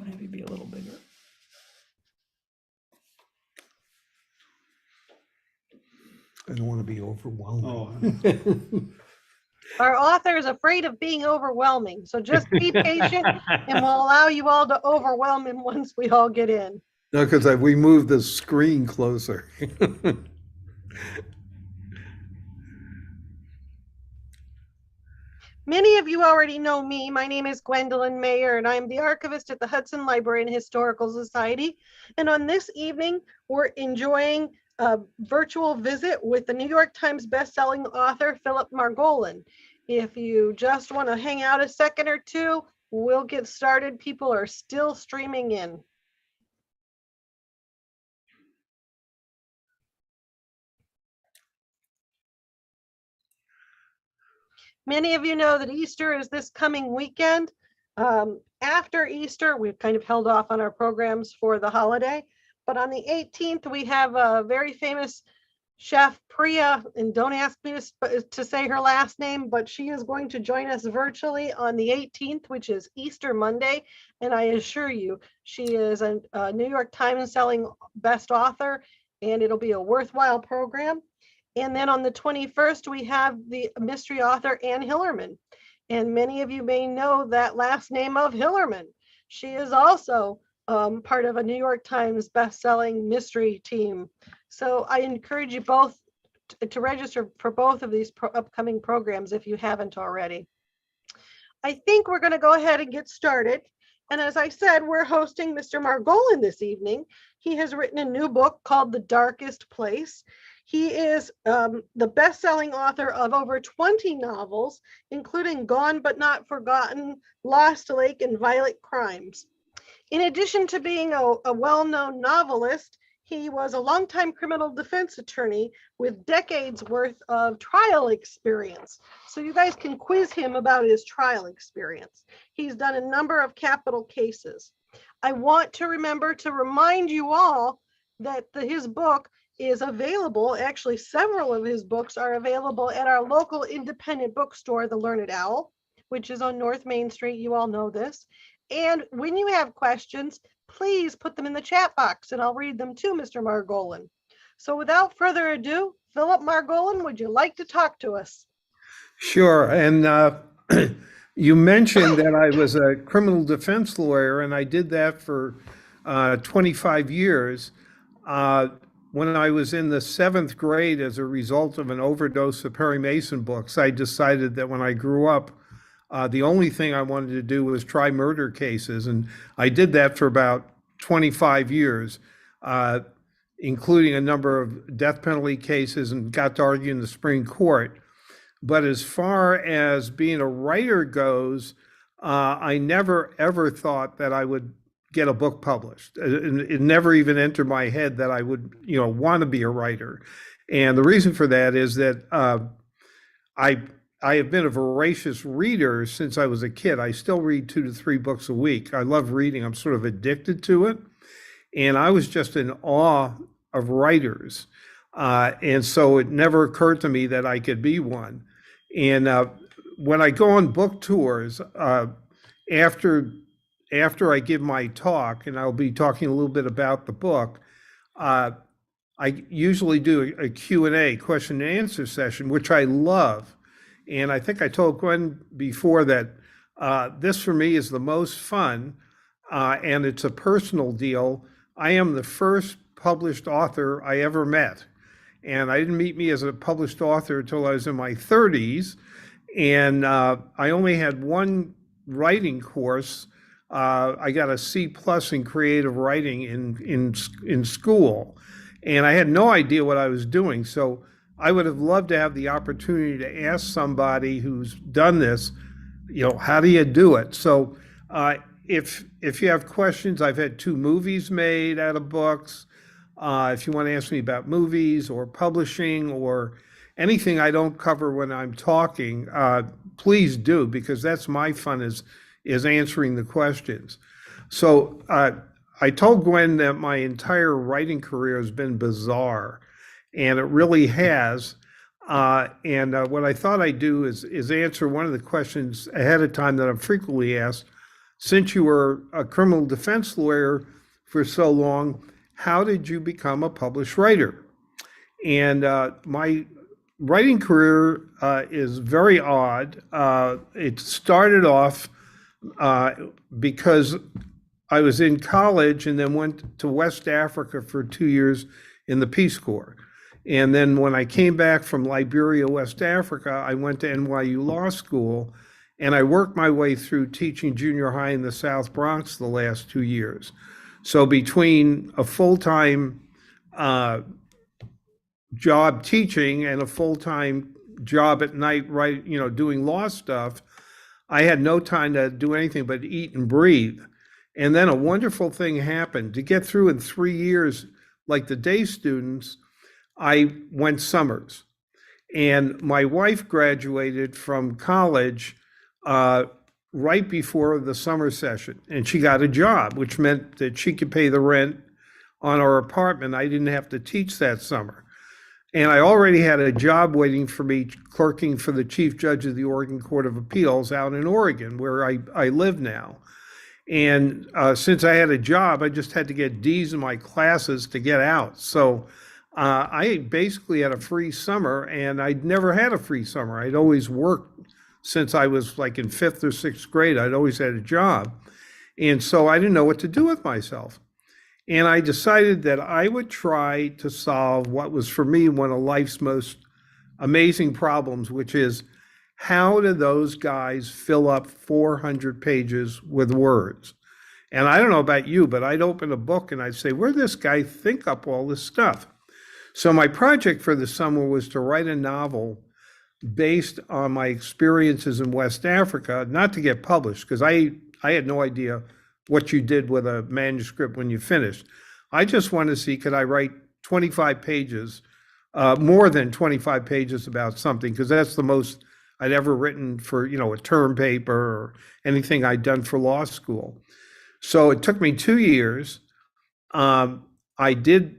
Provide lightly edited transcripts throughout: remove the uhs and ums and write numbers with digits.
Maybe be a little bigger. I don't want to be overwhelmed. Oh, Our author is afraid of being overwhelming, so just be patient and we'll allow you all to overwhelm him once we all get in. No, because we moved the screen closer. Many of you already know me. My name is Gwendolyn Mayer, and I'm the archivist at the Hudson Library and Historical Society. And on this evening, we're enjoying a virtual visit with the New York Times bestselling author, Phillip Margolin. If you just want to hang out a second or two, we'll get started. People are still streaming in. Many of you know that Easter is this coming weekend. After Easter, we've kind of held off on our programs for the holiday, but on the 18th, we have a very famous chef, Priya, and don't ask me to say her last name, but she is going to join us virtually on the 18th, which is Easter Monday. And I assure you, she is a New York Times selling best author, and it'll be a worthwhile program. And then on the 21st, we have the mystery author, Anne Hillerman. And many of you may know that last name of Hillerman. She is also part of a New York Times bestselling mystery team. So I encourage you both to register for both of these upcoming programs if you haven't already. I think we're going to go ahead and get started. And as I said, we're hosting Mr. Margolin this evening. He has written a new book called The Darkest Place. He is the best-selling author of over 20 novels, including Gone But Not Forgotten, Lost Lake, and Violent Crimes. In addition to being a well-known novelist, he was a longtime criminal defense attorney with decades worth of trial experience. So you guys can quiz him about his trial experience. He's done a number of capital cases. I want to remember to remind you all that his book is available. Actually, several of his books are available at our local independent bookstore, The Learned Owl, which is on North Main Street. You all know this. And when you have questions, please put them in the chat box and I'll read them to Mr. Margolin. So without further ado, Phillip Margolin, would you like to talk to us? Sure. And you mentioned that I was a criminal defense lawyer, and I did that for 25 years. When I was in the 7th grade, as a result of an overdose of Perry Mason books, I decided that when I grew up, the only thing I wanted to do was try murder cases. And I did that for about 25 years, including a number of death penalty cases, and got to argue in the Supreme Court. But as far as being a writer goes, I never, ever thought that I would get a book published. It never even entered my head that I would, want to be a writer. And the reason for that is that I have been a voracious reader since I was a kid. I still read 2 to 3 books a week. I love reading. I'm sort of addicted to it. And I was just in awe of writers. And so it never occurred to me that I could be one. And when I go on book tours, after I give my talk, and I'll be talking a little bit about the book, I usually do a Q&A, question and answer session, which I love. And I think I told Gwen before that this for me is the most fun, and it's a personal deal. I am the first published author I ever met. And I didn't meet me as a published author until I was in my 30s. And I only had one writing course. I got a C+ in creative writing in school, and I had no idea what I was doing. So I would have loved to have the opportunity to ask somebody who's done this, how do you do it? So if you have questions, I've had 2 movies made out of books. If you want to ask me about movies or publishing or anything I don't cover when I'm talking, please do, because that's my fun is answering the questions. So I told Gwen that my entire writing career has been bizarre, and it really has. And what I thought I'd do is answer one of the questions ahead of time that I'm frequently asked, since you were a criminal defense lawyer for so long, how did you become a published writer? And my writing career is very odd. It started off because I was in college and then went to West Africa for 2 years in the Peace Corps. And then when I came back from Liberia, West Africa, I went to NYU Law School, and I worked my way through teaching junior high in the South Bronx the last 2 years. So between a full-time job teaching and a full-time job at night, doing law stuff, I had no time to do anything but eat and breathe. And then a wonderful thing happened. To get through in 3 years, like the day students, I went summers. And my wife graduated from college right before the summer session, and she got a job, which meant that she could pay the rent on our apartment. I didn't have to teach that summer. And I already had a job waiting for me, clerking for the chief judge of the Oregon Court of Appeals out in Oregon, where I live now. And since I had a job, I just had to get D's in my classes to get out. So I basically had a free summer, and I'd never had a free summer. I'd always worked since I was like in 5th or 6th grade. I'd always had a job. And so I didn't know what to do with myself. And I decided that I would try to solve what was for me one of life's most amazing problems, which is, how do those guys fill up 400 pages with words? And I don't know about you, but I'd open a book and I'd say, where'd this guy think up all this stuff? So my project for the summer was to write a novel based on my experiences in West Africa, not to get published, because I had no idea what you did with a manuscript when you finished. I just wanted to see, could I write 25 pages, more than 25 pages about something, because that's the most I'd ever written for, a term paper or anything I'd done for law school. So it took me 2 years. I did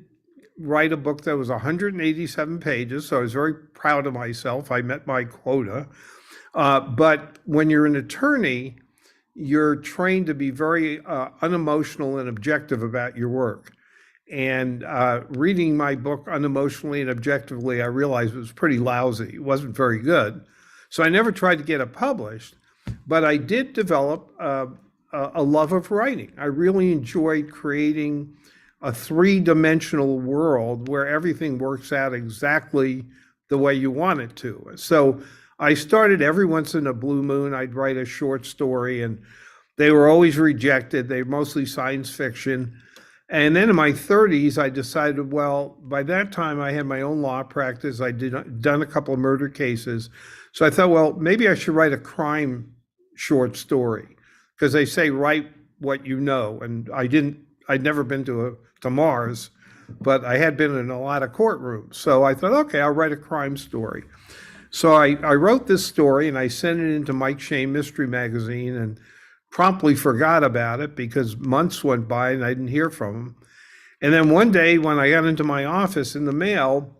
write a book that was 187 pages, so I was very proud of myself. I met my quota. But when you're an attorney, you're trained to be very unemotional and objective about your work. And reading my book unemotionally and objectively, I realized it was pretty lousy. It wasn't very good. So I never tried to get it published, but I did develop a love of writing. I really enjoyed creating a three-dimensional world where everything works out exactly the way you want it to. So I started every once in a blue moon, I'd write a short story, and they were always rejected. They were mostly science fiction. And then in my 30s, I decided, well, by that time I had my own law practice. I'd done a couple of murder cases. So I thought, well, maybe I should write a crime short story, because they say write what you know. And I'd never been to Mars, but I had been in a lot of courtrooms. So I thought, okay, I'll write a crime story. So I wrote this story and I sent it into Mike Shane Mystery Magazine and promptly forgot about it because months went by and I didn't hear from him. And then one day when I got into my office, in the mail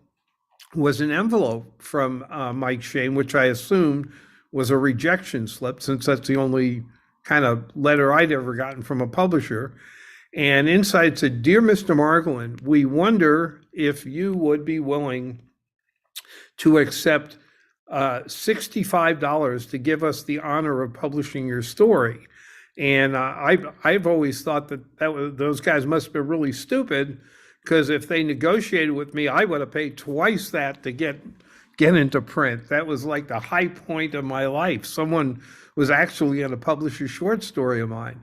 was an envelope from Mike Shane, which I assumed was a rejection slip, since that's the only kind of letter I'd ever gotten from a publisher. And inside said, "Dear Mr. Margolin, we wonder if you would be willing to accept $65 to give us the honor of publishing your story." And I've always thought that those guys must have been really stupid, because if they negotiated with me, I would have paid twice that to get into print. That was like the high point of my life. Someone was actually going to publish a short story of mine.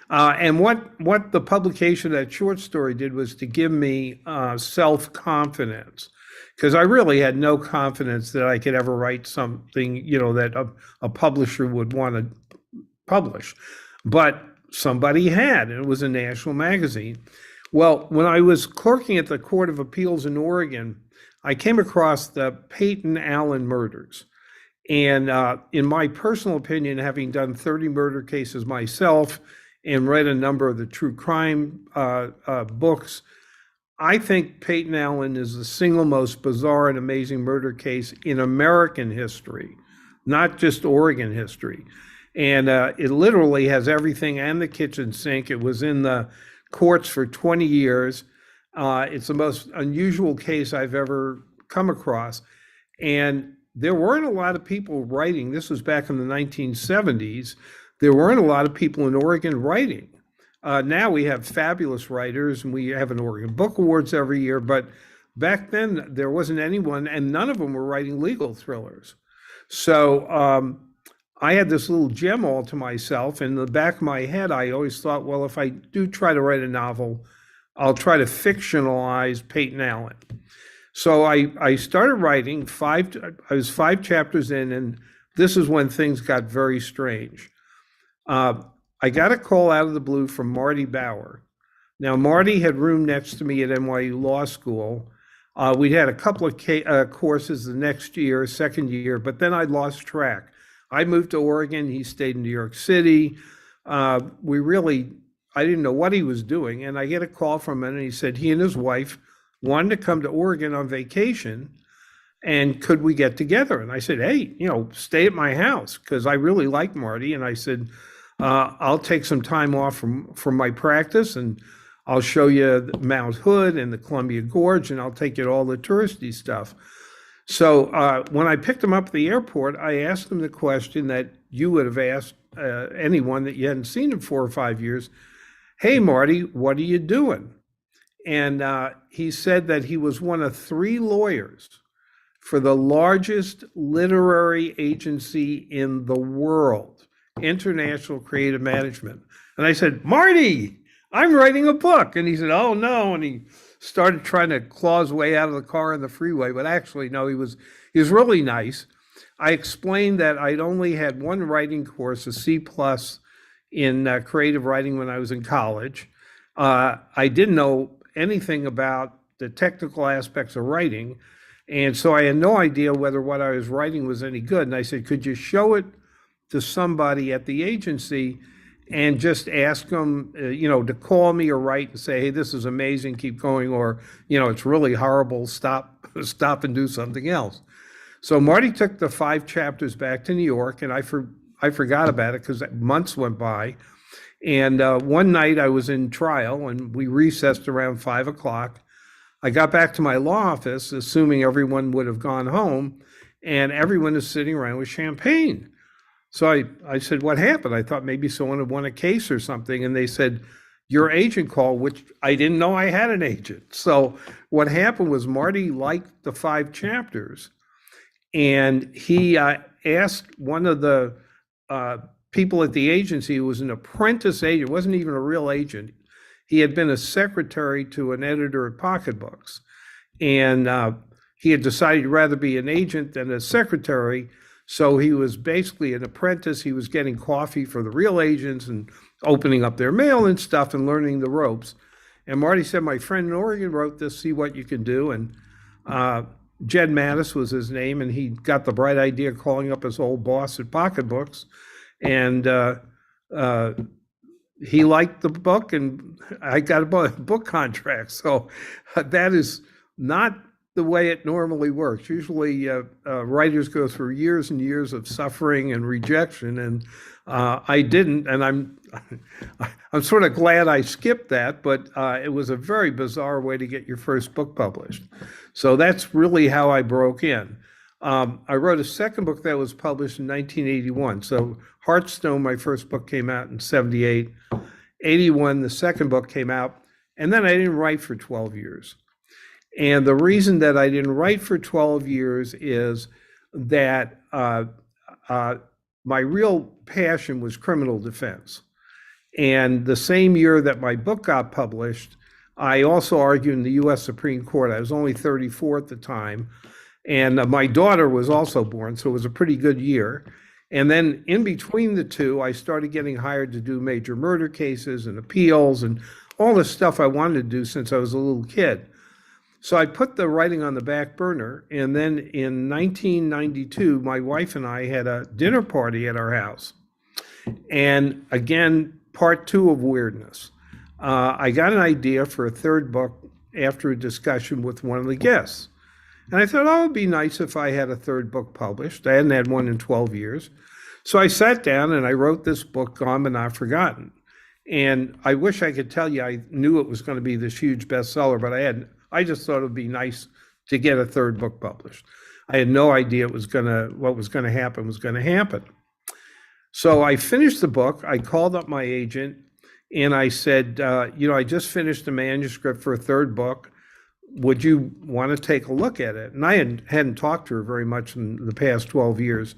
And what the publication of that short story did was to give me self-confidence, because I really had no confidence that I could ever write something, that a publisher would want to publish. But somebody had, and it was a national magazine. Well, when I was clerking at the Court of Appeals in Oregon, I came across the Peyton Allen murders. And in my personal opinion, having done 30 murder cases myself and read a number of the true crime books, I think Peyton Allen is the single most bizarre and amazing murder case in American history, not just Oregon history. And it literally has everything and the kitchen sink. It was in the courts for 20 years. It's the most unusual case I've ever come across. And there weren't a lot of people writing. This was back in the 1970s. There weren't a lot of people in Oregon writing. Now we have fabulous writers, and we have an Oregon Book Awards every year. But back then, there wasn't anyone, and none of them were writing legal thrillers. So I had this little gem all to myself. In the back of my head, I always thought, well, if I do try to write a novel, I'll try to fictionalize Peyton Allen. So I started writing I was 5 chapters in, and this is when things got very strange. I got a call out of the blue from Marty Bauer. Now, Marty had roomed next to me at NYU Law School. We'd had a couple of courses the next year, second year, but then I lost track. I moved to Oregon. He stayed in New York City. I didn't know what he was doing. And I get a call from him, and he said he and his wife wanted to come to Oregon on vacation, and could we get together? And I said, hey, stay at my house, because I really like Marty. And I said, I'll take some time off from my practice, and I'll show you Mount Hood and the Columbia Gorge, and I'll take you to all the touristy stuff. So when I picked him up at the airport, I asked him the question that you would have asked anyone that you hadn't seen in 4 or 5 years. Hey, Marty, what are you doing? And he said that he was one of 3 lawyers for the largest literary agency in the world, International Creative Management. And I said, Marty, I'm writing a book. And he said, oh, no. And he started trying to claw his way out of the car on the freeway. But actually, no, he was really nice. I explained that I'd only had one writing course, a C+ in creative writing when I was in college. I didn't know anything about the technical aspects of writing. And so I had no idea whether what I was writing was any good. And I said, could you show it to somebody at the agency and just ask them, to call me or write and say, hey, this is amazing, keep going, or, it's really horrible, stop and do something else. So Marty took the 5 chapters back to New York, and I forgot about it because months went by. And one night I was in trial, and we recessed around 5 o'clock. I got back to my law office, assuming everyone would have gone home, and everyone is sitting around with champagne. So I said, what happened? I thought maybe someone had won a case or something. And they said, your agent called, which I didn't know I had an agent. So what happened was Marty liked the 5 chapters. And he asked one of the people at the agency, who was an apprentice agent, wasn't even a real agent. He had been a secretary to an editor at Pocketbooks. And he had decided he'd rather be an agent than a secretary. So he was basically an apprentice. He was getting coffee for the real agents and opening up their mail and stuff and learning the ropes. And Marty said, my friend in Oregon wrote this, see what you can do. And Jed Mattis was his name, and he got the bright idea of calling up his old boss at Pocketbooks. And he liked the book, and I got a book contract. So that is not the way it normally works. Usually writers go through years and years of suffering and rejection, and I didn't, and I'm sort of glad I skipped that, but it was a very bizarre way to get your first book published. So that's really how I broke in. I wrote a second book that was published in 1981. So Heartstone, my first book, came out in 78. 81, the second book came out, and then I didn't write for 12 years. And the reason that I didn't write for 12 years is that my real passion was criminal defense. And the same year that my book got published, I also argued in the US Supreme Court. I was only 34 at the time. And my daughter was also born, so it was a pretty good year. And then in between the two, I started getting hired to do major murder cases and appeals and all the stuff I wanted to do since I was a little kid. So I put the writing on the back burner. And then in 1992, my wife and I had a dinner party at our house. And again, part 2 of weirdness. I got an idea for a third book after a discussion with one of the guests. And I thought, oh, it'd be nice if I had a third book published. I hadn't had one in 12 years. So I sat down and I wrote this book, Gone But Not Forgotten. And I wish I could tell you I knew it was going to be this huge bestseller, but I hadn't. I just thought it would be nice to get a third book published. I had no idea what was going to happen. So I finished the book. I called up my agent and I said, I just finished a manuscript for a third book. Would you want to take a look at it? And I hadn't talked to her very much in the past 12 years.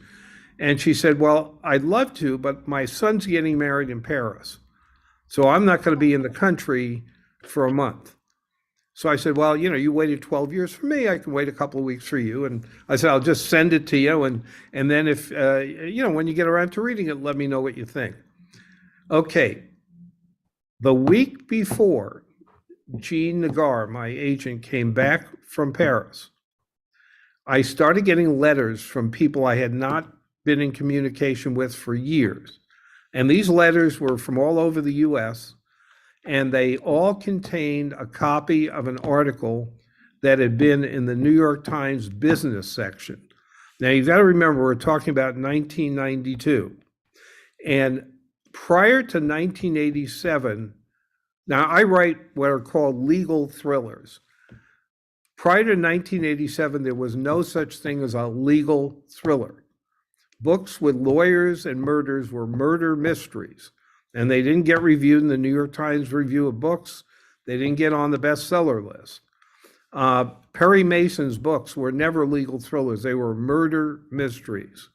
And she said, well, I'd love to, but my son's getting married in Paris. So I'm not going to be in the country for a month. So I said, well, you waited 12 years for me. I can wait a couple of weeks for you. And I said, I'll just send it to you. And then if, when you get around to reading it, let me know what you think. Okay. The week before Jean Nagar, my agent, came back from Paris, I started getting letters from people I had not been in communication with for years. And these letters were from all over the US, and they all contained a copy of an article that had been in the New York Times business section. Now, you've got to remember, we're talking about 1992. And prior to 1987, now I write what are called legal thrillers. Prior to 1987, there was no such thing as a legal thriller. Books with lawyers and murders were murder mysteries, and they didn't get reviewed in the New York Times Review of Books. They didn't get on the bestseller list. Perry Mason's books were never legal thrillers. They were murder mysteries,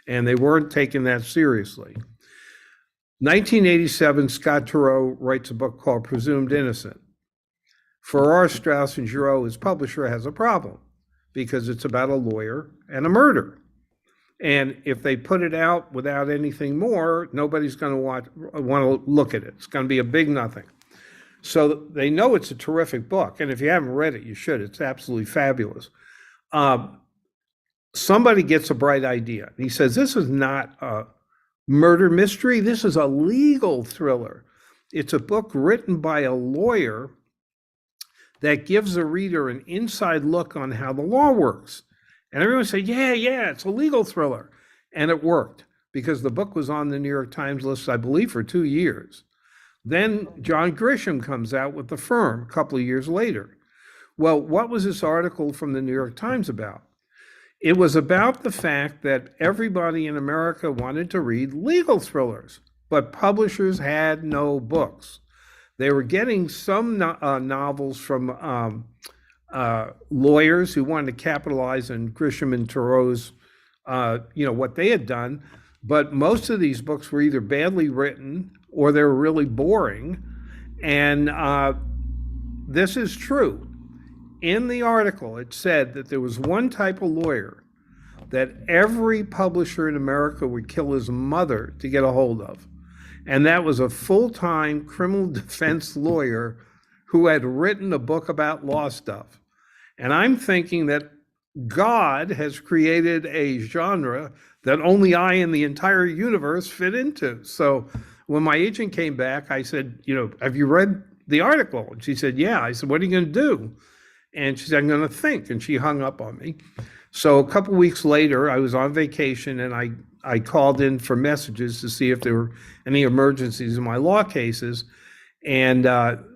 and they weren't taken that seriously. 1987, Scott Turow writes a book called Presumed Innocent. Farrar, Straus and Giroux, his publisher, has a problem because it's about a lawyer and a murder. And if they put it out without anything more, nobody's going to want to look at it. It's going to be a big nothing. So they know it's a terrific book. And if you haven't read it, you should. It's absolutely fabulous. Somebody gets a bright idea. He says, this is not a murder mystery. This is a legal thriller. It's a book written by a lawyer that gives the reader an inside look on how the law works. And everyone said, yeah, it's a legal thriller. And it worked because the book was on the New York Times list, I believe, for 2 years. Then John Grisham comes out with The Firm a couple of years later. Well, what was this article from the New York Times about? It was about the fact that everybody in America wanted to read legal thrillers, but publishers had no books. They were getting some novels from lawyers who wanted to capitalize on Grisham and Turow's, what they had done. But most of these books were either badly written or they were really boring. And this is true. In the article, it said that there was one type of lawyer that every publisher in America would kill his mother to get a hold of. And that was a full-time criminal defense lawyer who had written a book about law stuff. And I'm thinking that God has created a genre that only I in the entire universe fit into. So when my agent came back, I said, have you read the article? And she said, yeah. I said, what are you going to do? And she said, I'm going to think. And she hung up on me. So a couple weeks later, I was on vacation and I called in for messages to see if there were any emergencies in my law cases. And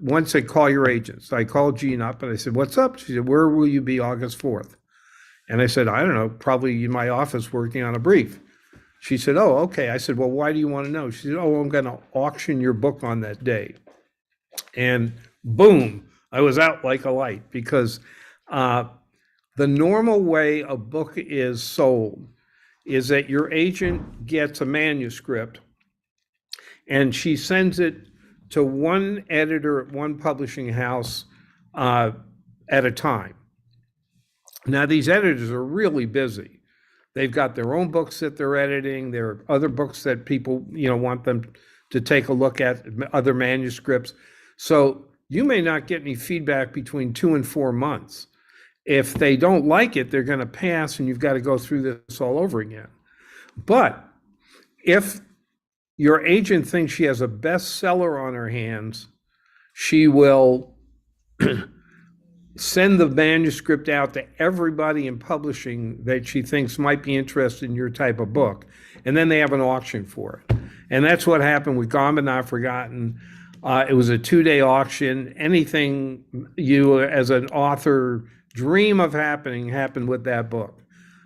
one said, call your agent. So I called Jean up and I said, what's up? She said, where will you be August 4th? And I said, I don't know, probably in my office working on a brief. She said, oh, okay. I said, well, why do you want to know? She said, oh, I'm going to auction your book on that day. And boom, I was out like a light because the normal way a book is sold is that your agent gets a manuscript and she sends it to one editor at one publishing house at a time. Now, these editors are really busy. They've got their own books that they're editing. There are other books that people, want them to take a look at, other manuscripts. So you may not get any feedback between 2 and 4 months. If they don't like it, they're going to pass and you've got to go through this all over again. But if your agent thinks she has a bestseller on her hands, she will send the manuscript out to everybody in publishing that she thinks might be interested in your type of book. And then they have an auction for it. And that's what happened with Gone But Not Forgotten. It was a 2-day auction. Anything you as an author dream of happening happened with that book.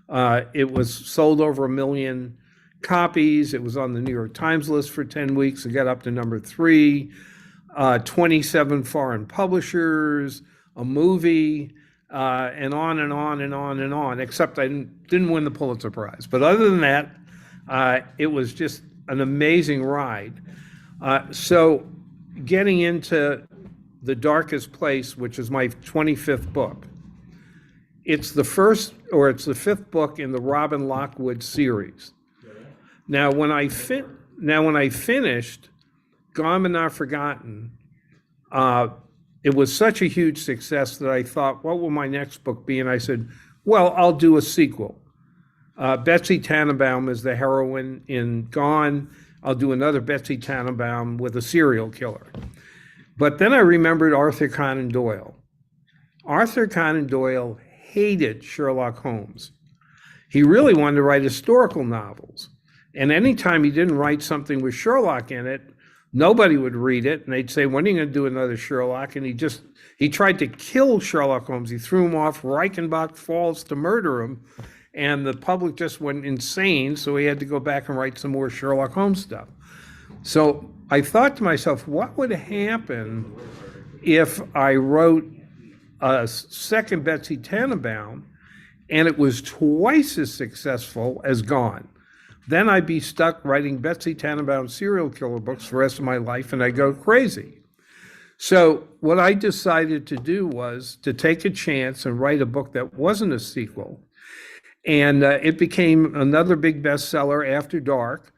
It was sold over 1 million copies. It was on the New York Times list for 10 weeks. It got up to number 3, 27 foreign publishers, a movie, and on and on and on and on, except I didn't win the Pulitzer Prize. But other than that, it was just an amazing ride. So getting into The Darkest Place, which is my 25th book, it's the 5th book in the Robin Lockwood series. Now, when I finished Gone But Not Forgotten, it was such a huge success that I thought, what will my next book be? And I said, well, I'll do a sequel. Betsy Tannenbaum is the heroine in Gone. I'll do another Betsy Tannenbaum with a serial killer. But then I remembered Arthur Conan Doyle. Arthur Conan Doyle hated Sherlock Holmes. He really wanted to write historical novels. And anytime he didn't write something with Sherlock in it, nobody would read it, and they'd say, when are you going to do another Sherlock? And he tried to kill Sherlock Holmes. He threw him off Reichenbach Falls to murder him, and the public just went insane, so he had to go back and write some more Sherlock Holmes stuff. So I thought to myself, what would happen if I wrote a second Betsy Tannenbaum, and it was twice as successful as Gone? Then I'd be stuck writing Betsy Tannenbaum serial killer books for the rest of my life, and I'd go crazy. So what I decided to do was to take a chance and write a book that wasn't a sequel. And it became another big bestseller after dark.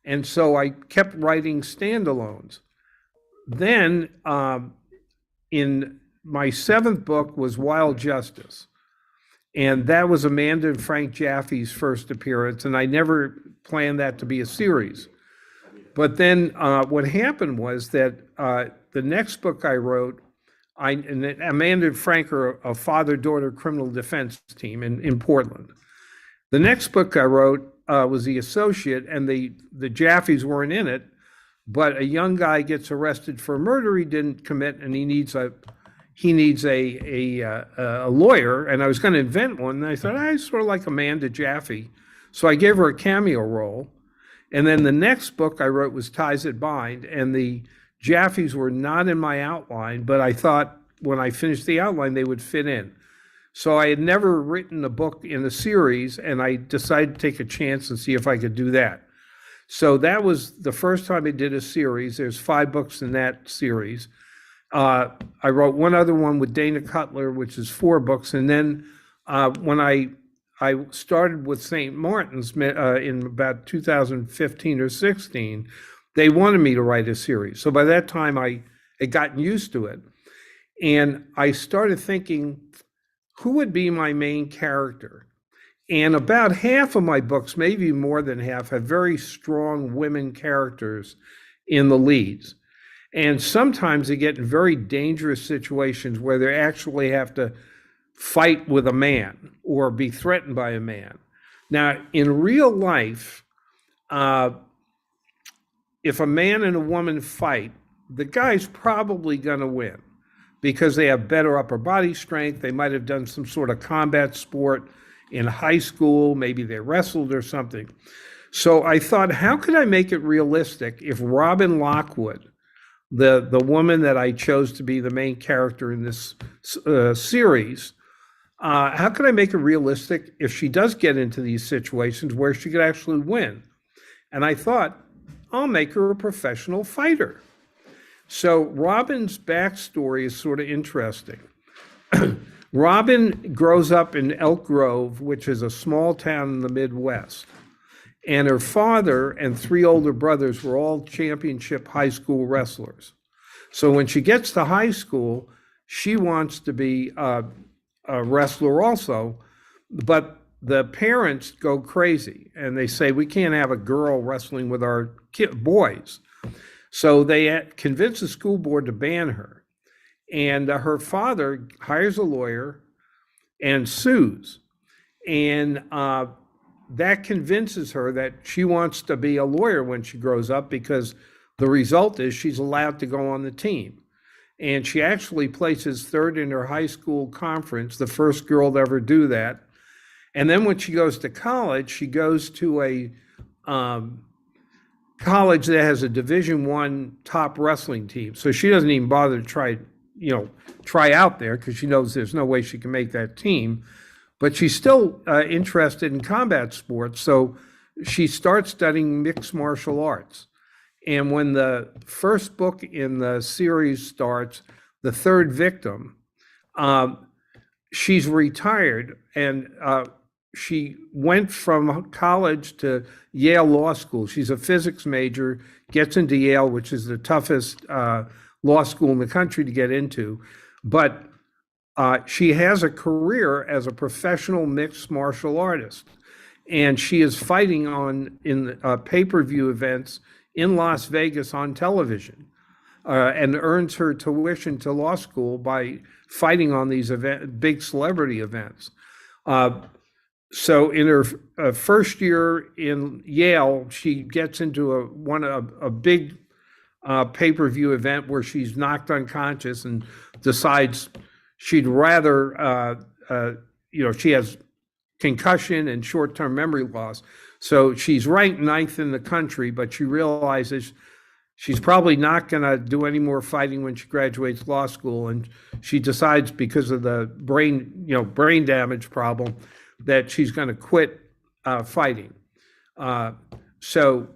And so I kept writing standalones. Then in my 7th book was Wild Justice. And that was Amanda and Frank Jaffe's first appearance, and I never planned that to be a series. But then what happened was that the next book I wrote, and Amanda and Frank are a father-daughter criminal defense team in Portland. The next book I wrote was The Associate, and the Jaffes weren't in it, but a young guy gets arrested for a murder he didn't commit, and he needs a lawyer, and I was going to invent one, and I thought, I sort of like Amanda Jaffe. So I gave her a cameo role. And then the next book I wrote was Ties That Bind, and the Jaffes were not in my outline, but I thought when I finished the outline, they would fit in. So I had never written a book in a series, and I decided to take a chance and see if I could do that. So that was the first time I did a series. There's 5 books in that series. I wrote one other one with Dana Cutler, which is 4 books. And then when I started with St. Martin's in about 2015 or 16, they wanted me to write a series. So by that time, I had gotten used to it. And I started thinking, who would be my main character? And about half of my books, maybe more than half, have very strong women characters in the leads. And sometimes they get in very dangerous situations where they actually have to fight with a man or be threatened by a man. Now, in real life, if a man and a woman fight, the guy's probably going to win because they have better upper body strength. They might have done some sort of combat sport in high school. Maybe they wrestled or something. So I thought, how could I make it realistic if Robin Lockwood, the woman that I chose to be the main character in this series, how could I make it realistic if she does get into these situations where she could actually win? And I thought, I'll make her a professional fighter. So Robin's backstory is sort of interesting. Robin grows up in Elk Grove, which is a small town in the Midwest. And her father and 3 older brothers were all championship high school wrestlers. So when she gets to high school, she wants to be a wrestler also, but the parents go crazy and they say, we can't have a girl wrestling with our boys. So they convince the school board to ban her. And her father hires a lawyer and sues. And that convinces her that she wants to be a lawyer when she grows up, because the result is she's allowed to go on the team. And she actually places third in her high school conference, the first girl to ever do that. And then when she goes to college, she goes to a college that has a Division I top wrestling team. So she doesn't even bother to try out there, because she knows there's no way she can make that team. But she's still interested in combat sports. So she starts studying mixed martial arts. And when the first book in the series starts, The Third Victim, she's retired, and she went from college to Yale Law School. She's a physics major, gets into Yale, which is the toughest law school in the country to get into. But she has a career as a professional mixed martial artist. And she is fighting in pay-per-view events in Las Vegas on television, and earns her tuition to law school by fighting on these big celebrity events. So in her first year in Yale, she gets into a big pay-per-view event where she's knocked unconscious and decides she'd rather, she has concussion and short-term memory loss. So she's ranked 9th in the country, but she realizes she's probably not going to do any more fighting when she graduates law school. And she decides, because of the brain damage problem, that she's going to quit fighting. So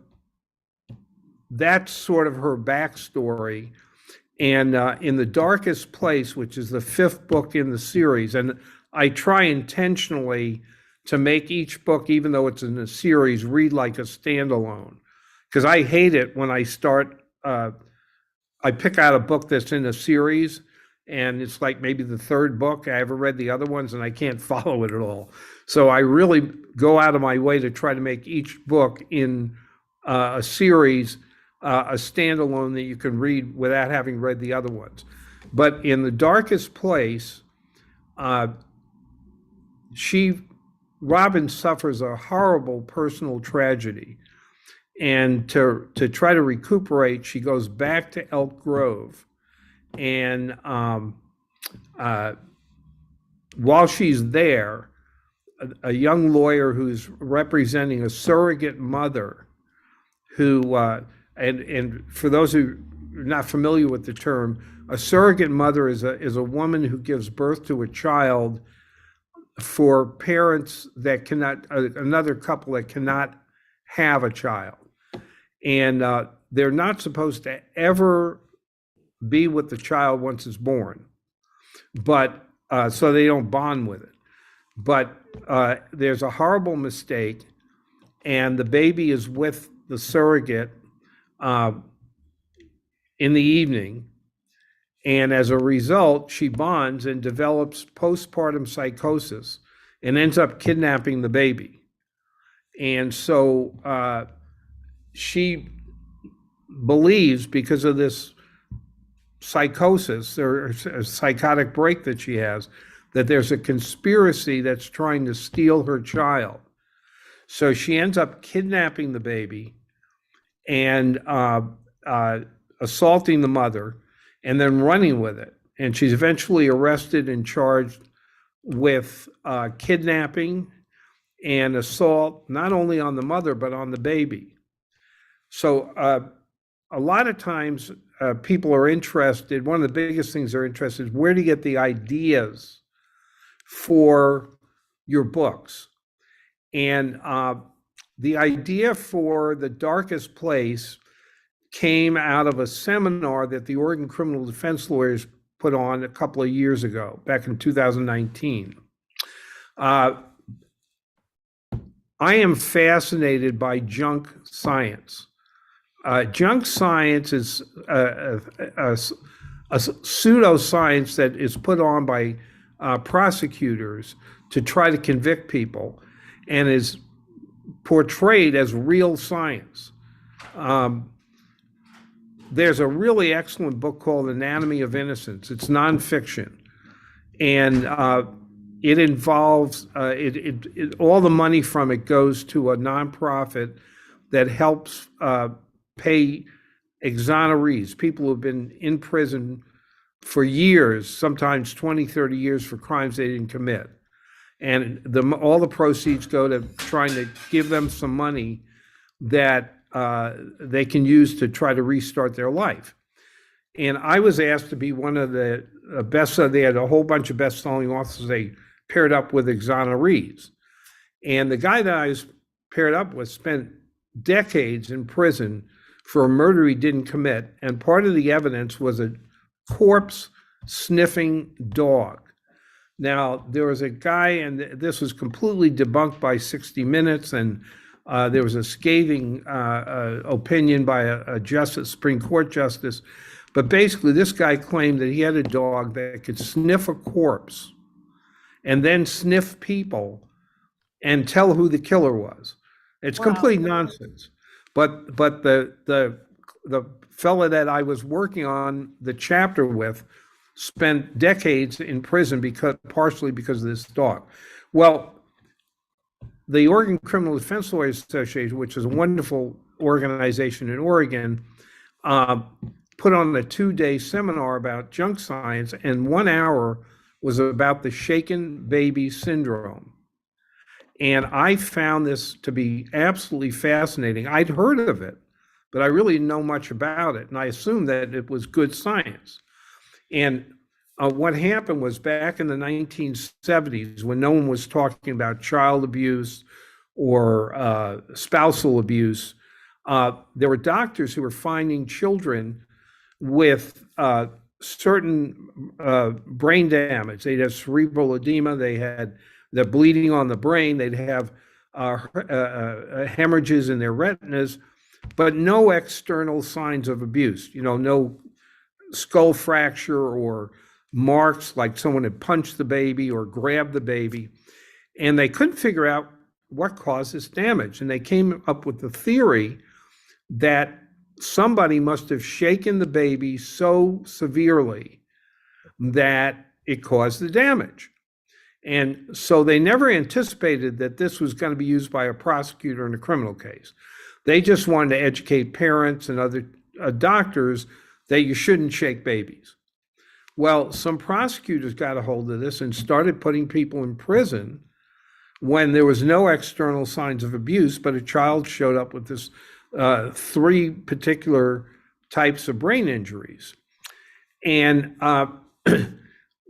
that's sort of her backstory. And in The Darkest Place, which is the 5th book in the series, and I try intentionally to make each book, even though it's in a series, read like a standalone. Because I hate it when I pick out a book that's in a series, and it's like maybe the 3rd book. I haven't read the other ones, and I can't follow it at all. So I really go out of my way to try to make each book in a series a standalone that you can read without having read the other ones. But in The Darkest Place, Robin suffers a horrible personal tragedy. And to try to recuperate, she goes back to Elk Grove. And while she's there, a young lawyer who's representing a surrogate mother who, and for those who are not familiar with the term, a surrogate mother is a woman who gives birth to a child for parents that cannot, another couple that cannot have a child. And they're not supposed to ever be with the child once it's born, but so they don't bond with it. But there's a horrible mistake, and the baby is with the surrogate in the evening. And as a result, she bonds and develops postpartum psychosis and ends up kidnapping the baby. And so she believes, because of this psychosis or a psychotic break that she has, that there's a conspiracy that's trying to steal her child. So she ends up kidnapping the baby and assaulting the mother, and then running with it. And she's eventually arrested and charged with kidnapping and assault, not only on the mother, but on the baby. So a lot of times people are interested, one of the biggest things they're interested is, where do you get the ideas for your books? And the idea for The Darkest Place came out of a seminar that the Oregon Criminal Defense Lawyers put on a couple of years ago, back in 2019. I am fascinated by junk science. Junk science is a pseudoscience that is put on by prosecutors to try to convict people, and is portrayed as real science. there's a really excellent book called Anatomy of Innocence. It's nonfiction, and it involves all the money from it goes to a nonprofit that helps pay exonerees, people who've been in prison for years, sometimes 20, 30 years for crimes they didn't commit. And all the proceeds go to trying to give them some money that they can use to try to restart their life. And I was asked to be one of the they had a whole bunch of best-selling authors they paired up with exonerees. And the guy that I was paired up with spent decades in prison for a murder he didn't commit. And part of the evidence was a corpse sniffing dog. Now, there was a guy, and this was completely debunked by 60 Minutes, and there was a scathing opinion by a Supreme Court justice. But basically, this guy claimed that he had a dog that could sniff a corpse and then sniff people and tell who the killer was. It's complete nonsense. But the fella that I was working on the chapter with spent decades in prison partially because of this dog. Well, the Oregon Criminal Defense Lawyers Association, which is a wonderful organization in Oregon, put on a 2-day seminar about junk science, and 1 hour was about the shaken baby syndrome. And I found this to be absolutely fascinating. I'd heard of it, but I really didn't know much about it. And I assumed that it was good science. And what happened was back in the 1970s, when no one was talking about child abuse or spousal abuse, there were doctors who were finding children with certain brain damage. They'd have cerebral edema, they had the bleeding on the brain, they'd have hemorrhages in their retinas, but no external signs of abuse. No skull fracture or marks like someone had punched the baby or grabbed the baby. And they couldn't figure out what caused this damage. And they came up with the theory that somebody must have shaken the baby so severely that it caused the damage. And so they never anticipated that this was going to be used by a prosecutor in a criminal case. They just wanted to educate parents and other doctors that you shouldn't shake babies. Well, some prosecutors got a hold of this and started putting people in prison when there was no external signs of abuse, but a child showed up with this 3 particular types of brain injuries. And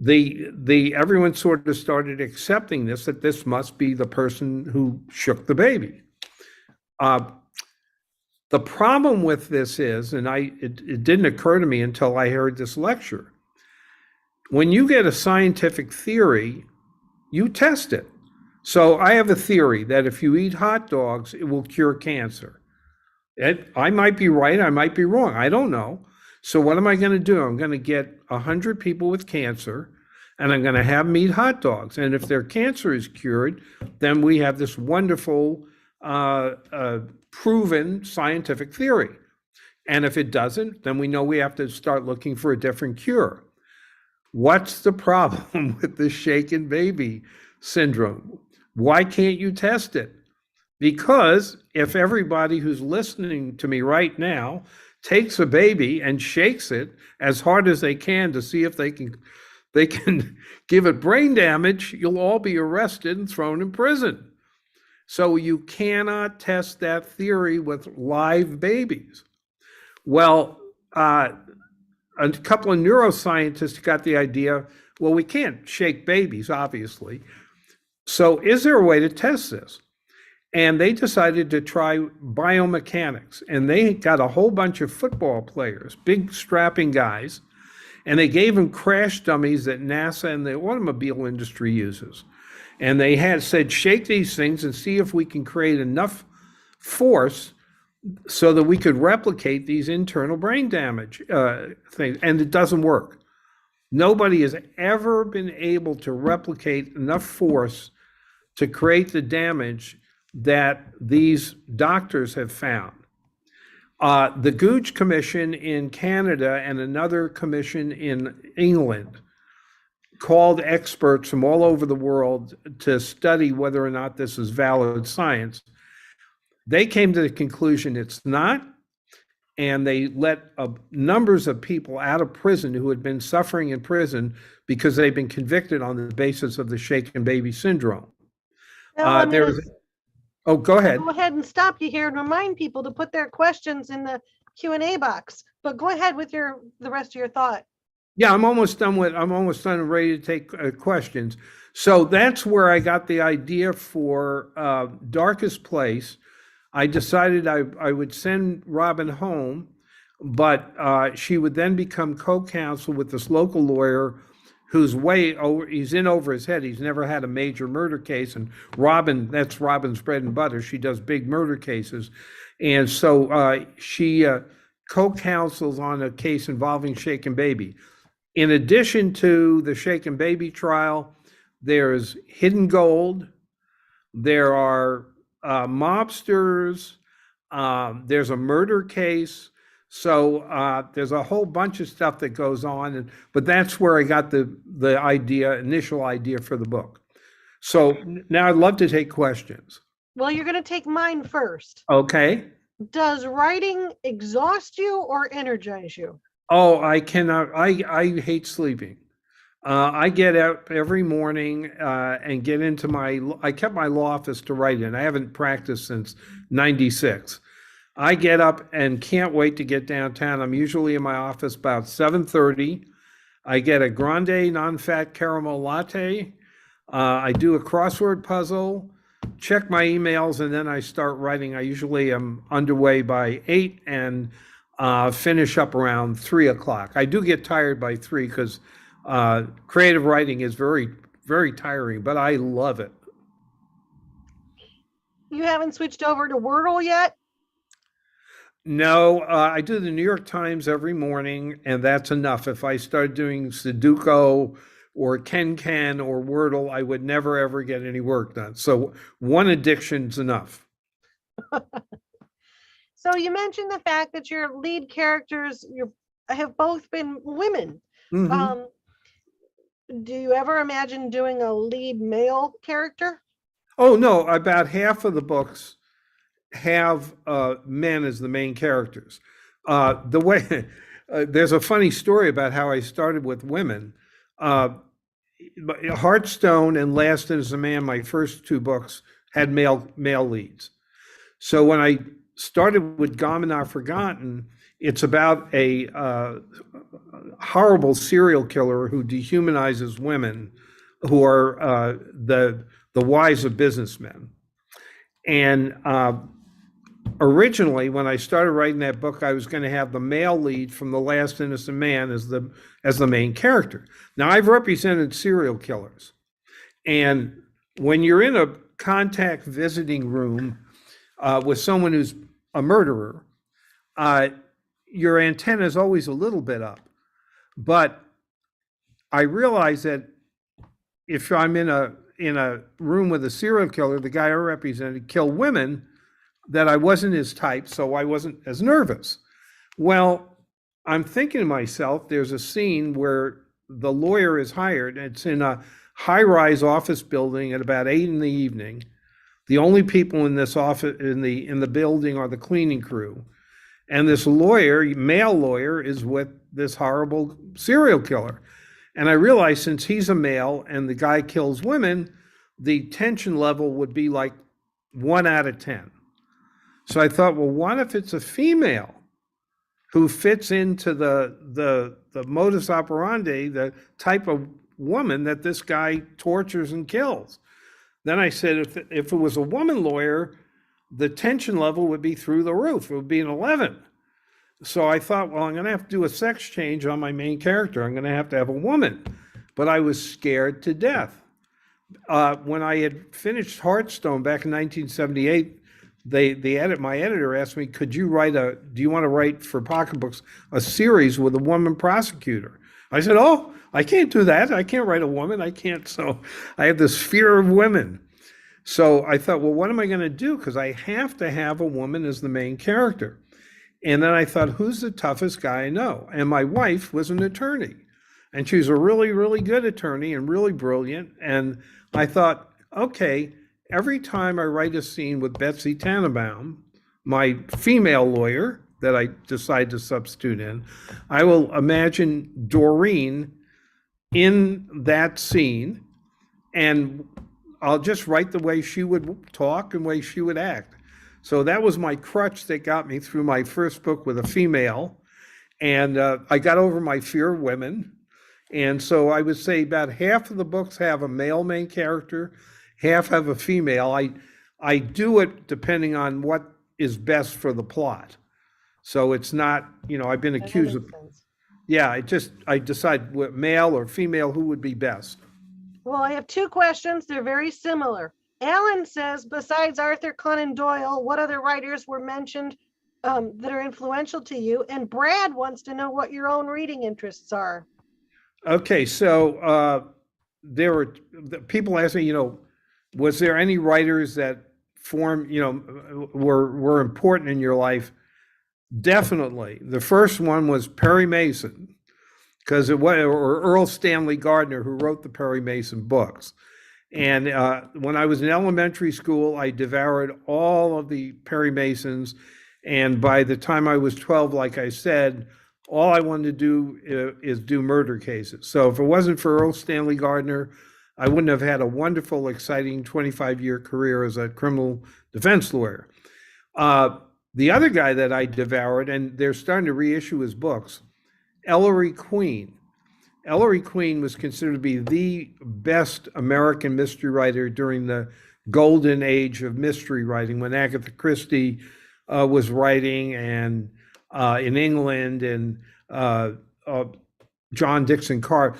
everyone sort of started accepting this, that this must be the person who shook the baby. The problem with this is, and it didn't occur to me until I heard this lecture, when you get a scientific theory, you test it. So I have a theory that if you eat hot dogs, it will cure cancer. I might be right, I might be wrong, I don't know. So what am I going to do? I'm going to get 100 people with cancer, and I'm going to have them eat hot dogs. And if their cancer is cured, then we have this wonderful proven scientific theory. And if it doesn't, then we know we have to start looking for a different cure. What's the problem with the shaken baby syndrome? Why can't you test it? Because if everybody who's listening to me right now takes a baby and shakes it as hard as they can to see if they can give it brain damage, you'll all be arrested and thrown in prison. So you cannot test that theory with live babies. Well, a couple of neuroscientists got the idea, well, we can't shake babies, obviously. So is there a way to test this? And they decided to try biomechanics. And they got a whole bunch of football players, big strapping guys, and they gave them crash dummies that NASA and the automobile industry uses. And they had said, shake these things and see if we can create enough force so that we could replicate these internal brain damage things. And it doesn't work. Nobody has ever been able to replicate enough force to create the damage that these doctors have found. The Gooch Commission in Canada and another commission in England called experts from all over the world to study whether or not this is valid science. They came to the conclusion it's not, and they let numbers of people out of prison who had been suffering in prison because they've been convicted on the basis of the shaken baby syndrome. Now, Oh, go ahead. Go ahead and stop you here and remind people to put their questions in the Q&A box. But go ahead with the rest of your thought. Yeah, I'm almost done and ready to take questions. So that's where I got the idea for Darkest Place. I decided I would send Robin home, but she would then become co-counsel with this local lawyer who's he's in over his head. He's never had a major murder case. And that's Robin's bread and butter. She does big murder cases. And so she co-counsels on a case involving Shaken Baby. In addition to the Shaken Baby trial, there's Hidden Gold. There are mobsters. There's a murder case. So there's a whole bunch of stuff that goes on, but that's where I got the initial idea for the book. So now I'd love to take questions. Well, you're going to take mine first. Okay. Does writing exhaust you or energize you? Oh, I cannot. I hate sleeping. I get up every morning and get into I kept my law office to write in. I haven't practiced since '96. I get up and can't wait to get downtown. I'm usually in my office about 7:30. I get a grande non-fat caramel latte. I do a crossword puzzle, check my emails, and then I start writing. I usually am underway by 8 and finish up around 3 o'clock. I do get tired by 3 because creative writing is very, very tiring, but I love it. You haven't switched over to Wordle yet? No, I do the New York Times every morning, and that's enough. If I start doing Sudoku or Can or Wordle, I would never, ever get any work done. So one addiction's enough. So you mentioned the fact that your lead characters have both been women. Mm-hmm. Do you ever imagine doing a lead male character? Oh, no, about half of the books have men as the main characters. There's a funny story about how I started with women. Heartstone and Last Innocent Man, my first 2 books, had male leads. So when I started with Gone but Not Forgotten, it's about a horrible serial killer who dehumanizes women who are the wives of businessmen. And originally, when I started writing that book, I was going to have the male lead from The Last Innocent Man as the main character. Now, I've represented serial killers, and when you're in a contact visiting room with someone who's a murderer, your antenna is always a little bit up. But I realize that if I'm in a room with a serial killer, the guy I represented killed women, that I wasn't his type, so I wasn't as nervous. Well, I'm thinking to myself, there's a scene where the lawyer is hired. It's in a high-rise office building at about 8 in the evening. The only people in this office in the building are the cleaning crew. And this lawyer, male lawyer, is with this horrible serial killer. And I realized since he's a male and the guy kills women, the tension level would be like 1 out of 10. So I thought, well, what if it's a female who fits into the modus operandi, the type of woman that this guy tortures and kills? Then I said, if it was a woman lawyer, the tension level would be through the roof. It would be an 11. So I thought, well, I'm going to have to do a sex change on my main character. I'm going to have a woman. But I was scared to death. When I had finished Heartstone back in 1978, my editor asked me, do you want to write for pocketbooks a series with a woman prosecutor? I said, oh, I can't do that. I can't write a woman. I can't. So I have this fear of women. So I thought, well, what am I going to do? Because I have to have a woman as the main character. And then I thought, who's the toughest guy I know? And my wife was an attorney, and she was a really, really good attorney and really brilliant. And I thought, okay, every time I write a scene with Betsy Tannenbaum, my female lawyer that I decide to substitute in, I will imagine Doreen in that scene, and I'll just write the way she would talk and way she would act. So that was my crutch that got me through my first book with a female. And I got over my fear of women. And so I would say about half of the books have a male main character, half have a female. I do it depending on what is best for the plot. So it's not, I've been accused of, yeah, I decide what male or female, who would be best. Well, I have two questions. They're very similar. Alan says, besides Arthur Conan Doyle, what other writers were mentioned that are influential to you? And Brad wants to know what your own reading interests are. Okay, so there were people asking, was there any writers that were important in your life? Definitely. The first one was Perry Mason, because or Earl Stanley Gardner, who wrote the Perry Mason books. And when I was in elementary school, I devoured all of the Perry Masons. And by the time I was 12, like I said, all I wanted to do is do murder cases. So if it wasn't for Earl Stanley Gardner, I wouldn't have had a wonderful, exciting 25-year career as a criminal defense lawyer. The other guy that I devoured, and they're starting to reissue his books, Ellery Queen. Ellery Queen was considered to be the best American mystery writer during the golden age of mystery writing, when Agatha Christie was writing, and in England, and John Dixon Carr.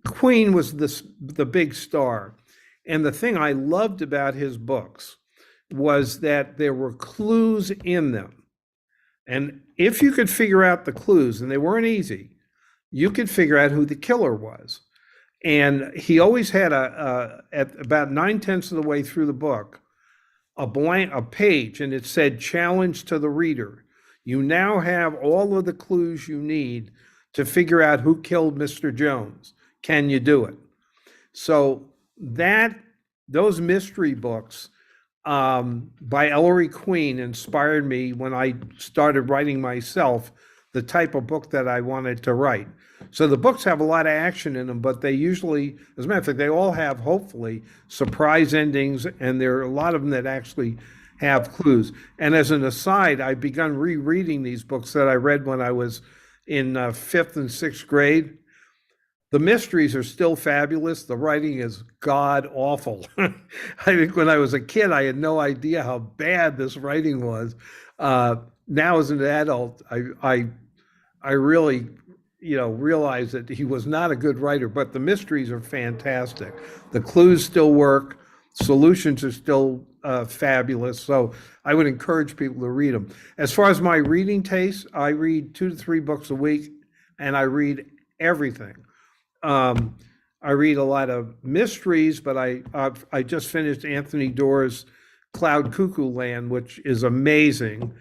Queen was the big star. And the thing I loved about his books was that there were clues in them. And if you could figure out the clues, and they weren't easy, you could figure out who the killer was. And he always had at about 9/10 of the way through the book, a page, and it said, challenge to the reader. You now have all of the clues you need to figure out who killed Mr. Jones. Can you do it? So those mystery books by Ellery Queen inspired me when I started writing myself the type of book that I wanted to write. So the books have a lot of action in them, but they usually, as a matter of fact, they all have, hopefully, surprise endings, and there are a lot of them that actually have clues. And as an aside, I've begun rereading these books that I read when I was in 5th and 6th grade. The mysteries are still fabulous. The writing is god awful. I think when I was a kid, I had no idea how bad this writing was. Now as an adult, I really, realized that he was not a good writer, but the mysteries are fantastic. The clues still work. Solutions are still fabulous. So I would encourage people to read them. As far as my reading taste, I read 2 to 3 books a week, and I read everything. I read a lot of mysteries, but I just finished Anthony Doerr's Cloud Cuckoo Land, which is amazing.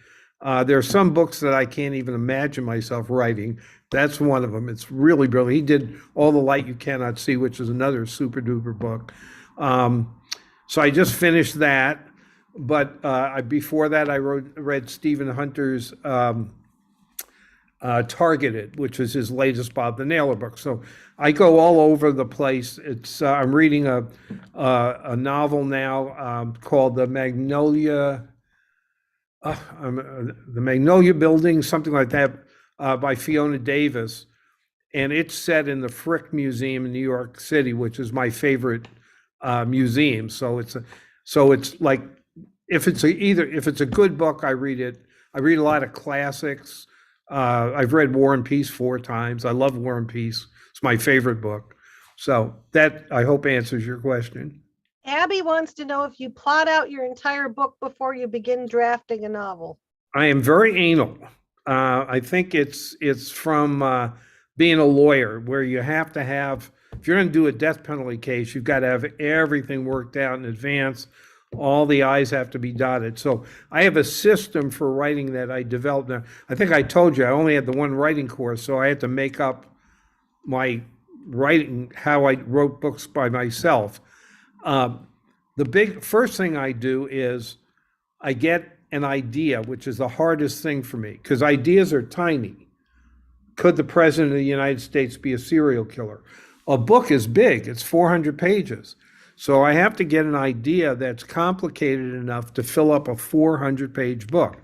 There are some books that I can't even imagine myself writing. That's one of them. It's really brilliant. He did All the Light You Cannot See, which is another super duper book. So I just finished that. But before that, I read Stephen Hunter's Targeted, which is his latest Bob the Nailer book. So I go all over the place. I'm reading a novel now called The Magnolia Building, something like that, by Fiona Davis, and it's set in the Frick Museum in New York City, which is my favorite museum. So it's like, if it's a good book, I read it. I read a lot of classics. I've read War and Peace 4 times. I love War and Peace. It's my favorite book. So that, I hope, answers your question. Abby wants to know if you plot out your entire book before you begin drafting a novel. I am very anal. I think it's from being a lawyer, where you have to have, if you're going to do a death penalty case, you've got to have everything worked out in advance, all the I's have to be dotted. So I have a system for writing that I developed. Now, I think I told you I only had the one writing course, so I had to make up my writing, how I wrote books by myself. The big first thing I do is I get an idea, which is the hardest thing for me, because ideas are tiny. Could the president of the United States be a serial killer? A book is big, it's 400 pages. So I have to get an idea that's complicated enough to fill up a 400-page book.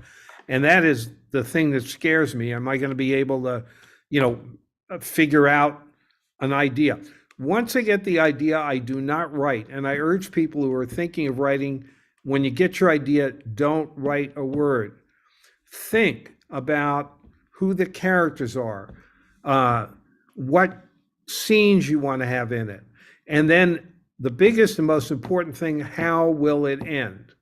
And that is the thing that scares me. Am I going to be able to, figure out an idea? Once I get the idea, I do not write. And I urge people who are thinking of writing, when you get your idea, don't write a word. Think about who the characters are, what scenes you want to have in it. And then the biggest and most important thing, how will it end?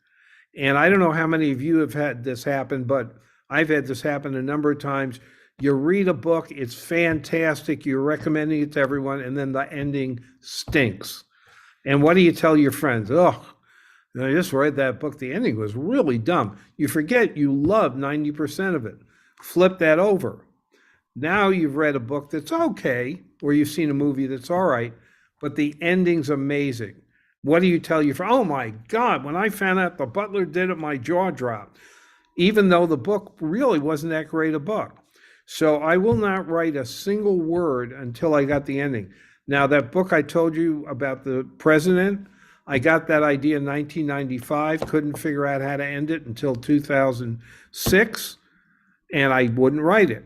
And I don't know how many of you have had this happen, but I've had this happen a number of times. You read a book, it's fantastic, you're recommending it to everyone, and then the ending stinks. And what do you tell your friends? Oh, I just read that book, the ending was really dumb. You forget you love 90% of it. Flip that over. Now you've read a book that's okay, or you've seen a movie that's all right, but the ending's amazing. What do you tell your friend? Oh my God, when I found out the butler did it, my jaw dropped, even though the book really wasn't that great a book. So I will not write a single word until I got the ending. Now, that book I told you about the president, I got that idea in 1995, couldn't figure out how to end it until 2006, and I wouldn't write it.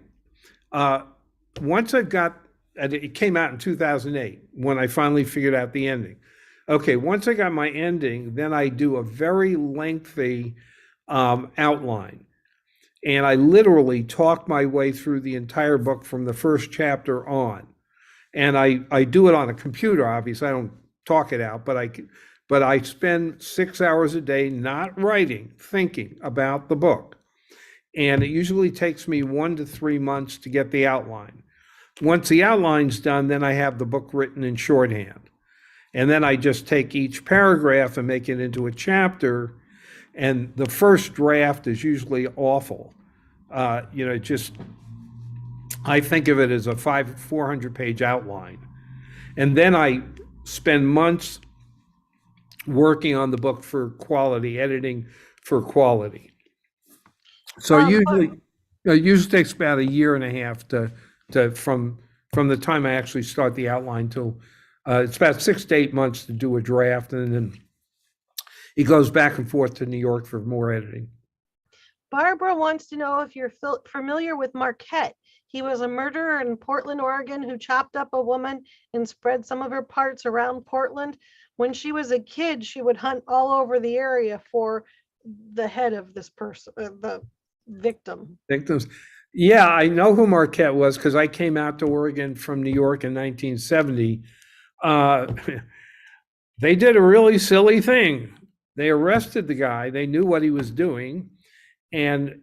Once I've got, it came out in 2008 when I finally figured out the ending. Okay, once I got my ending, then I do a very lengthy outline. And I literally talk my way through the entire book from the first chapter on. And I do it on a computer, obviously. I don't talk it out, but I spend 6 hours a day not writing, thinking about the book. And it usually takes me 1 to 3 months to get the outline. Once the outline's done, then I have the book written in shorthand. And then I just take each paragraph and make it into a chapter. And the first draft is usually awful. I think of it as a 400-page outline. And then I spend months working on the book for quality, editing for quality. So it usually takes about a year and a half from the time I actually start the outline till it's about 6 to 8 months to do a draft, and then it goes back and forth to New York for more editing. Barbara wants to know if you're familiar with Marquette. He was a murderer in Portland, Oregon, who chopped up a woman and spread some of her parts around Portland. When she was a kid, she would hunt all over the area for the head of this person, the victim. Victims. Yeah, I know who Marquette was because I came out to Oregon from New York in 1970. They did a really silly thing. They arrested the guy. They knew what he was doing. And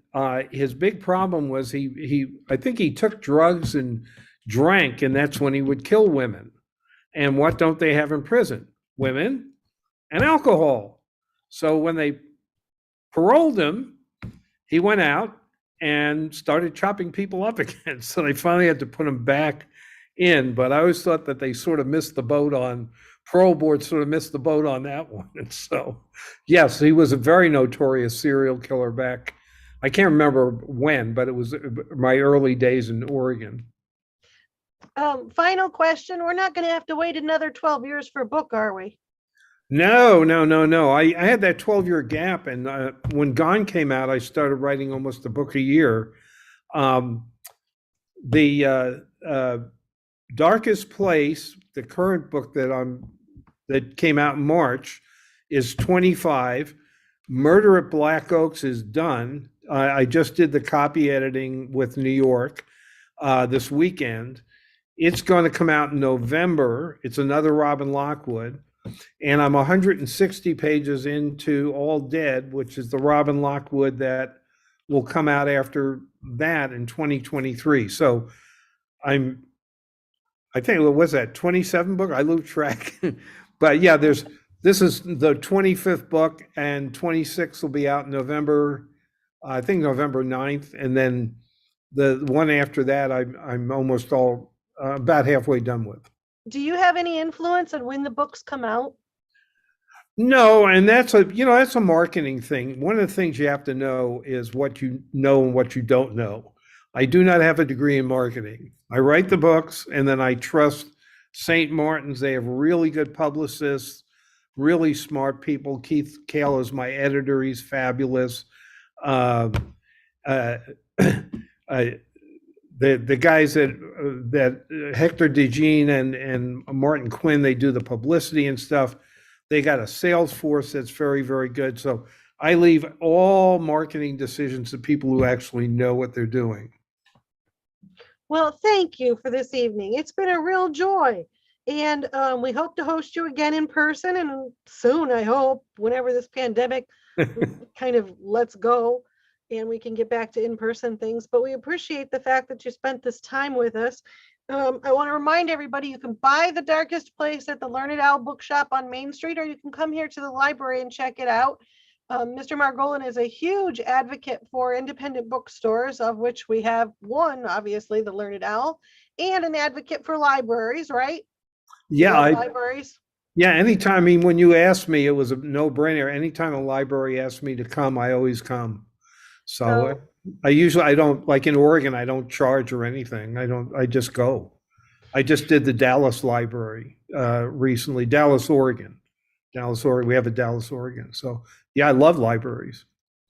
his big problem was I think he took drugs and drank, and that's when he would kill women. And what don't they have in prison? Women and alcohol. So when they paroled him, he went out and started chopping people up again. So they finally had to put him back in. But I always thought that they sort of missed the boat on, parole board sort of missed the boat on that one. And so, yes, he was a very notorious serial killer back, I can't remember when, but it was my early days in Oregon. Final question. We're not going to have to wait another 12 years for a book, are we? No. I had that 12-year gap, and when Gone came out, I started writing almost a book a year. The Darkest Place, the current book that came out in March, is 25. Murder at Black Oaks is done. I just did the copy editing with New York this weekend. It's going to come out in November. It's another Robin Lockwood. And I'm 160 pages into All Dead, which is the Robin Lockwood that will come out after that in 2023. So I think, what was that, 27 book? I lose track. But yeah, there's This is the 25th book, and 26 will be out in November, I think November 9th, and then the one after that, I'm almost all about halfway done with. Do you have any influence on when the books come out? No, and that's a marketing thing. One of the things you have to know is what you know and what you don't know. I do not have a degree in marketing. I write the books, and then I trust St. Martin's. They have really good publicists, really smart people. Keith Kale is my editor. He's fabulous. Um, uh, the guys that Hector DeJean and Martin Quinn, they do the publicity and stuff. They got a sales force that's very, very good. So I leave all marketing decisions to people who actually know what they're doing. Well, thank you for this evening. It's been a real joy. And we hope to host you again in person and soon, I hope, whenever this pandemic kind of lets go and we can get back to in-person things. But we appreciate the fact that you spent this time with us. I want to remind everybody you can buy The Darkest Place at the Learned Owl Bookshop on Main Street, or you can come here to the library and check it out. Mr. Margolin is a huge advocate for independent bookstores, of which we have one, obviously, the Learned Owl, and an advocate for libraries, right? Yeah, libraries. Yeah, anytime. I mean, when you asked me, it was a no-brainer. Anytime a library asks me to come, I always come. So I don't, like in Oregon, I don't charge or anything. I just go. I just did the Dallas Library recently, Dallas, Oregon. We have a Dallas, Oregon. So yeah, I love libraries.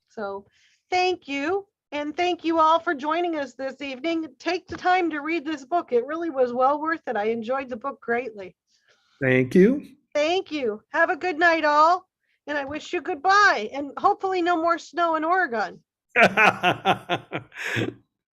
So thank you. And thank you all for joining us this evening. Take the time to read this book. It really was well worth it. I enjoyed the book greatly. Thank you. Thank you. Have a good night, all. And I wish you goodbye. And hopefully no more snow in Oregon.